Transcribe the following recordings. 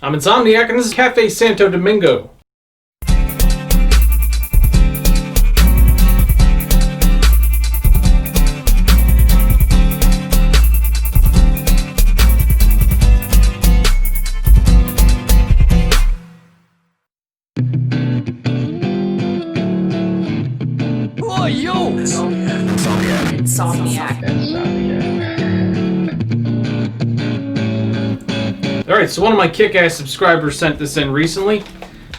I'm Insomniac, and this is Cafe Santo Domingo. Oh, yo! Insomniac. Alright, so one of my kick-ass subscribers sent this in recently.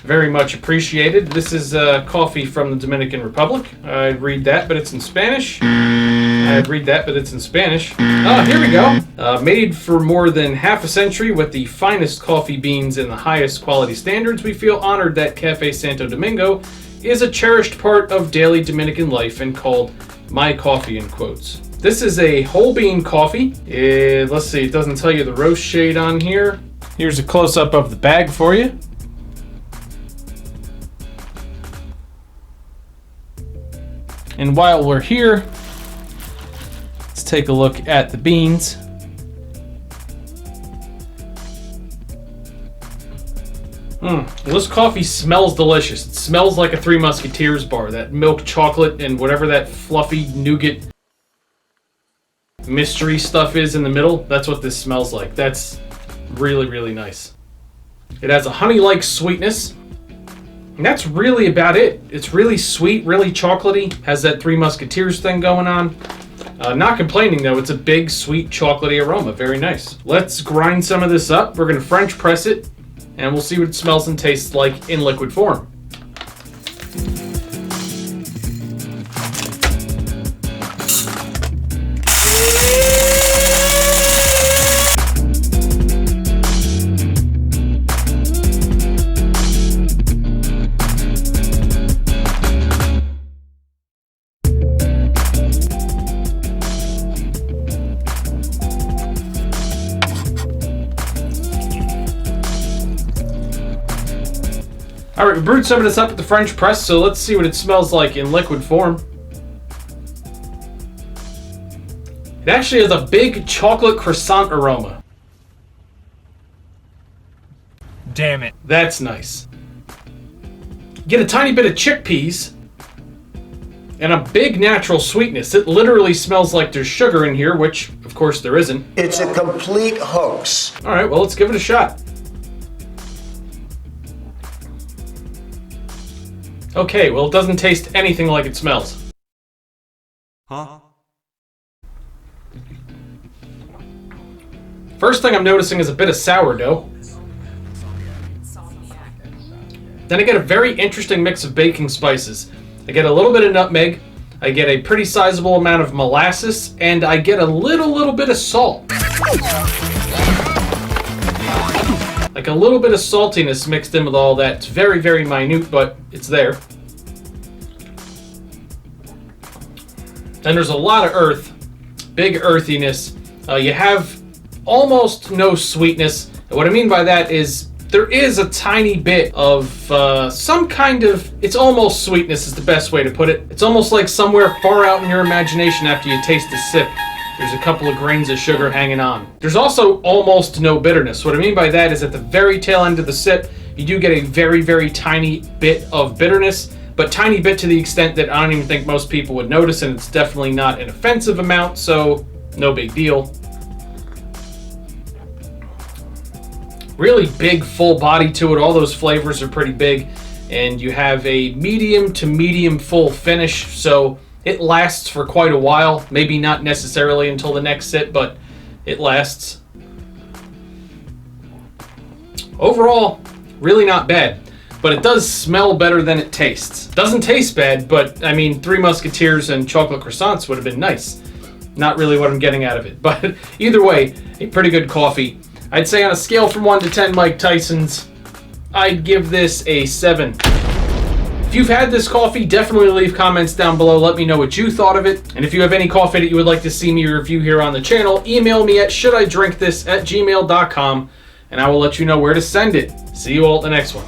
Very much appreciated. This is coffee from the Dominican Republic. I'd read that, but it's in Spanish. I'd read that, but it's in Spanish. Ah, here we go. Made for more than half a century with the finest coffee beans and the highest quality standards, we feel honored that Cafe Santo Domingo is a cherished part of daily Dominican life and called my coffee in quotes. This is a whole bean coffee. Let's see, it doesn't tell you the roast shade on here. Here's a close-up of the bag for you. And while we're here, let's take a look at the beans. Well, this coffee smells delicious. It smells like a Three Musketeers bar. That milk chocolate and whatever that fluffy nougat mystery stuff is in the middle, that's what this smells like. That's really, really nice. It has a honey-like sweetness. And that's really about it. It's really sweet, really chocolatey. Has that Three Musketeers thing going on. Not complaining though, it's a big, sweet, chocolatey aroma. Very nice. Let's grind some of this up. We're gonna French press it, and we'll see what it smells and tastes like in liquid form. Alright, we brewed some of this up at the French press, so let's see what it smells like in liquid form. It actually has a big chocolate croissant aroma. Damn it. That's nice. Get a tiny bit of chickpeas and a big natural sweetness. It literally smells like there's sugar in here, which of course there isn't. It's a complete hoax. Alright, well let's give it a shot. Okay, well it doesn't taste anything like it smells. Huh? First thing I'm noticing is a bit of sourdough. Then I get a very interesting mix of baking spices. I get a little bit of nutmeg, I get a pretty sizable amount of molasses, and I get a little bit of salt. Like a little bit of saltiness mixed in with all that. It's very, very minute, but it's there. And there's a lot of earth, big earthiness. You have almost no sweetness. And what I mean by that is there is a tiny bit of some kind of, it's almost sweetness is the best way to put it. It's almost like somewhere far out in your imagination after you taste a sip, there's a couple of grains of sugar hanging on. There's also almost no bitterness. What I mean by that is at the very tail end of the sip, you do get a very, very tiny bit of bitterness, but tiny bit to the extent that I don't even think most people would notice, and it's definitely not an offensive amount, so no big deal. Really big, full body to it. All those flavors are pretty big, and you have a medium to medium full finish, so it lasts for quite a while. Maybe not necessarily until the next sip, but it lasts. Overall, really not bad, but it does smell better than it tastes. Doesn't taste bad, but I mean, Three Musketeers and chocolate croissants would have been nice. Not really what I'm getting out of it, but either way, a pretty good coffee. I'd say on a scale from 1 to 10 Mike Tysons, I'd give this a 7. If you've had this coffee, definitely leave comments down below. Let me know what you thought of it. And if you have any coffee that you would like to see me review here on the channel, email me at shouldidrinkthis@gmail.com, and I will let you know where to send it. See you all at the next one.